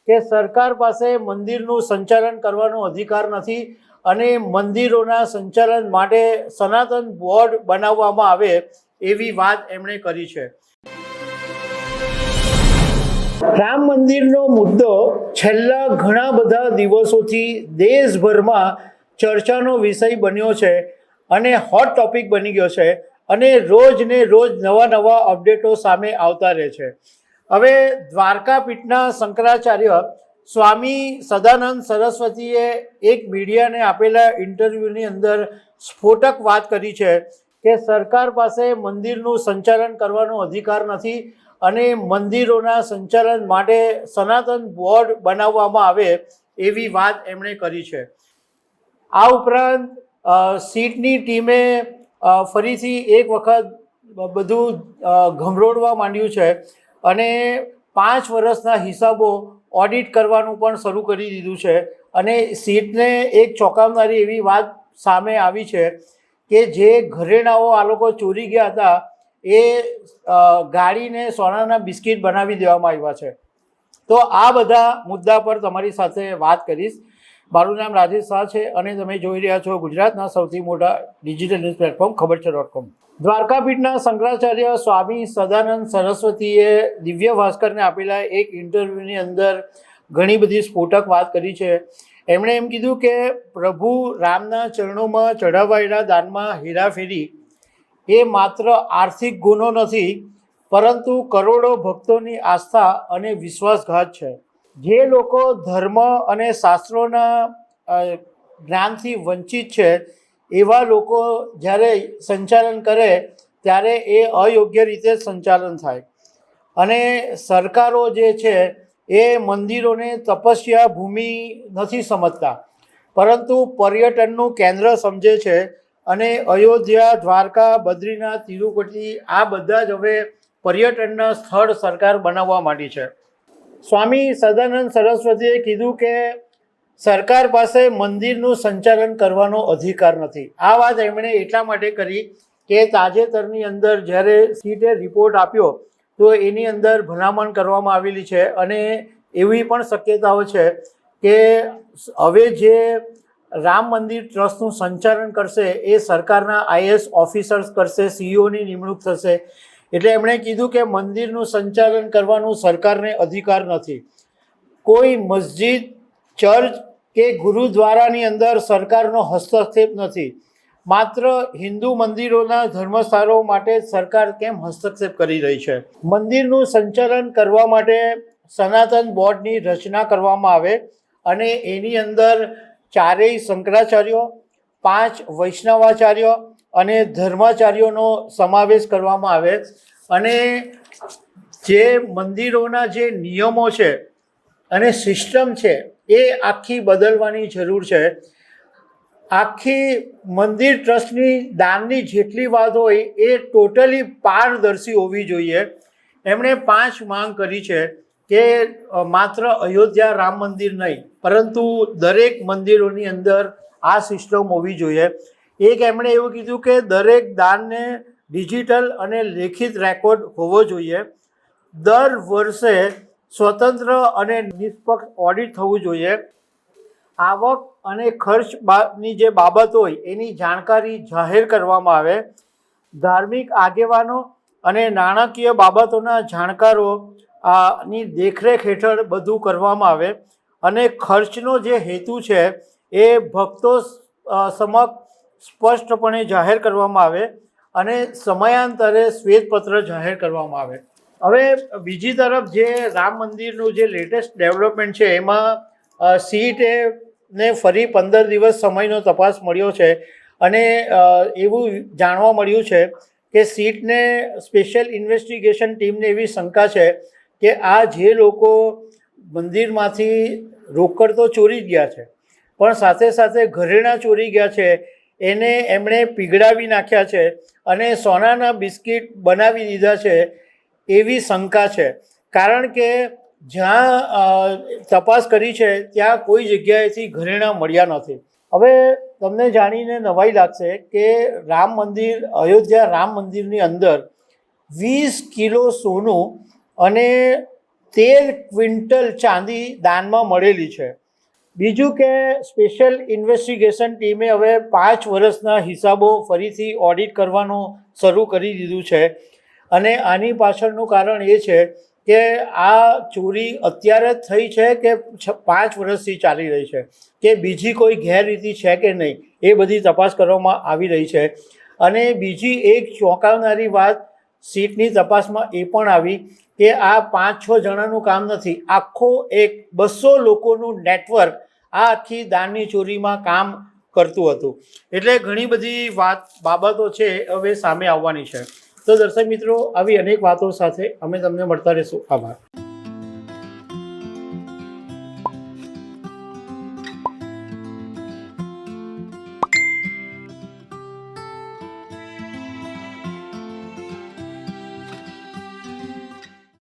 કે સરકાર પાસે મંદિરનું સંચાલન કરવાનો અધિકાર નથી અને મંદિરોના સંચાલન માટે સનાતન બોર્ડ બનાવવામાં આવે એવી વાત એમણે કરી છે। રામ મંદિરનો મુદ્દો છેલ્લા ઘણા બધા દિવસોથી દેશભરમાં ચર્ચાનો વિષય બન્યો છે અને હોટ ટોપિક બની ગયો છે અને રોજ ને રોજ નવા અપડેટો સામે આવતા રહે છે। હવે દ્વારકાપીઠના શંકરાચાર્ય સ્વામી સદાનંદ સરસ્વતીએ એક મીડિયાને આપેલા ઇન્ટરવ્યૂની અંદર સ્ફોટક વાત કરી છે કે સરકાર પાસે મંદિરનું સંચાલન કરવાનો અધિકાર નથી અને મંદિરોના સંચાલન માટે સનાતન બોર્ડ બનાવવામાં આવે એવી વાત એમણે કરી છે। આ ઉપરાંત સીટની ટીમે ફરીથી એક વખત બધું ગમરોડવા માંડ્યું છે અને 5 વર્ષના હિસાબો ઓડિટ કરવાનું પણ શરૂ કરી દીધું છે અને સીટને એક ચોંકાવનારી એવી વાત સામે આવી છે કે જે ઘરેણાઓ આ લોકો ચોરી ગયા હતા એ ગાડીને સોનાના બિસ્કિટ બનાવી દેવામાં આવ્યા છે। તો આ બધા મુદ્દા પર તમારી સાથે વાત કરીશ। મારું નામ રાજેશ શાહ છે અને તમે જોઈ રહ્યા છો ગુજરાતના સૌથી મોટા ડિજિટલ ન્યૂઝ પ્લેટફોર્મ ખબરછા.com। દ્વારકાપીઠના શંકરાચાર્ય સ્વામી સદાનંદ સરસ્વતીએ દિવ્ય ભાસ્કરને આપેલા એક ઇન્ટરવ્યૂની અંદર ઘણી બધી સ્ફોટક વાત કરી છે। એમણે એમ કીધું કે પ્રભુ રામના ચરણોમાં ચઢાવાયેલા દાનમાં હેરાફેરી એ માત્ર આર્થિક ગુનો નથી પરંતુ કરોડો ભક્તોની આસ્થા અને વિશ્વાસઘાત છે। જે લોકો ધર્મ અને શાસ્ત્રોના જ્ઞાનથી વંચિત છે એવા લોકો જ્યારે સંચાલન કરે ત્યારે એ અયોગ્ય રીતે સંચાલન થાય અને સરકારો જે છે એ મંદિરોને તપસ્યા ભૂમિ નથી સમજતા પરંતુ પર્યટનનું કેન્દ્ર સમજે છે અને અયોધ્યા, દ્વારકા, બદ્રીનાથ, તિરુપતિ આ બધા જ હવે પર્યટનના સ્થળ સરકાર બનાવવા માંડી છે। સ્વામી સદાનંદ સરસ્વતીએ કીધું કે સરકાર પાસે મંદિરનું સંચાલન કરવાનો અધિકાર નથી। આ વાત એમણે એટલા માટે કરી કે તાજેતરની અંદર જ્યારે સીટે રિપોર્ટ આપ્યો તો એની અંદર ભલામણ કરવામાં આવેલી છે અને એવી પણ શક્યતાઓ છે કે હવે જે રામ મંદિર ટ્રસ્ટનું સંચાલન કરશે એ સરકારના આઈએએસ ઓફિસર્સ કરશે, સીઈઓની નિમણૂક થશે। એટલે એમણે કીધું કે મંદિરનું સંચાલન કરવાનું સરકારને અધિકાર નથી। કોઈ મસ્જિદ, ચર્ચ કે ગુરુદ્વારાની અંદર સરકારનો હસ્તક્ષેપ નથી। માત્ર હિન્દુ મંદિરોના ધર્મસ્થળો માટે સરકાર કેમ હસ્તક્ષેપ કરી રહી છે? મંદિરનું સંચાલન કરવા માટે સનાતન બોર્ડની રચના કરવામાં આવે અને એની અંદર 4 શંકરાચાર્યો, 5 વૈષ્ણવાચાર્યો અને ધર્માચાર્યોનો સમાવેશ કરવામાં આવે અને જે મંદિરોના જે નિયમો છે અને સિસ્ટમ છે એ આખી બદલવાની જરૂર છે। આખી મંદિર ટ્રસ્ટની દાનની જેટલી વાત હોય એ ટોટલી પારદર્શી હોવી જોઈએ। એમણે 5 માંગ કરી છે કે માત્ર અયોધ્યા રામ મંદિર નહીં પરંતુ દરેક મંદિરોની અંદર આ સિસ્ટમ હોવી જોઈએ। એક એમણે એવું કીધું કે દરેક દાનને ડિજિટલ અને લેખિત રેકોર્ડ હોવો જોઈએ। દર વર્ષે સ્વતંત્ર અને નિષ્પક્ષ ઓડિટ થવું જોઈએ। આવક અને ખર્ચની જે બાબત હોય એની જાણકારી જાહેર કરવામાં આવે। ધાર્મિક આગેવાનો અને નાણાકીય બાબતોના જાણકારો ની દેખરેખ હેઠળ બધું કરવામાં આવે અને ખર્ચનો જે હેતુ છે એ ભક્તો સમક્ષ સ્પષ્ટપણે જાહેર કરવામાં આવે અને સમયાંતરે શ્વેતપત્ર જાહેર કરવામાં આવે। હવે બીજી તરફ જે રામ મંદિરનું જે લેટેસ્ટ ડેવલપમેન્ટ છે એમાં સીટને ફરી 15 દિવસ સમયનો તપાસ મળ્યો છે અને એવું જાણવા મળ્યું છે કે સીટને સ્પેશિયલ ઇન્વેસ્ટિગેશન ટીમને એવી શંકા છે કે આ જે લોકો મંદિરમાંથી રોકડ તો ચોરી ગયા છે પણ સાથે સાથે ઘરેણાં ચોરી ગયા છે એને એમણે પીગળાવી નાખ્યા છે અને સોનાના બિસ્કિટ બનાવી દીધા છે એવી શંકા છે। કારણ કે જ્યાં તપાસ કરી છે ત્યાં કોઈ જગ્યાએથી ઘરેણાં મળ્યા નથી। હવે તમને જાણીને નવાઈ લાગશે કે રામ મંદિર, અયોધ્યા રામ મંદિરની અંદર 20 કિલો સોનું અને 13 ક્વિન્ટલ ચાંદી દાનમાં મળેલી છે. બીજું કે સ્પેશિયલ ઇન્વેસ્ટિગેશન ટીમે હવે 5 વર્ષના હિસાબો ફરીથી ઓડિટ કરવાનું શરૂ કરી દીધું છે અને આની પાછળનું કારણ એ છે કે આ ચોરી અત્યારે થઈ છે કે 5 વર્ષથી ચાલી રહી છે કે બીજી કોઈ ગેરરીતિ છે કે નહીં, એ બધી તપાસ કરવામાં આવી રહી છે. અને બીજી એક ચોંકાવનારી વાત સીટની તપાસમાં એ પણ આવી કે આ 5-6 જણાનું કામ નથી, આખો એક 200 લોકોનું નેટવર્ક આ આખી દાનની ચોરીમાં કામ કરતું હતું. એટલે ઘણી બધી બાબતો છે હવે સામે આવવાની છે. તો દર્શક મિત્રો, આવી અનેક વાતો સાથે અમે તમને મળતા રહીશું. આભાર.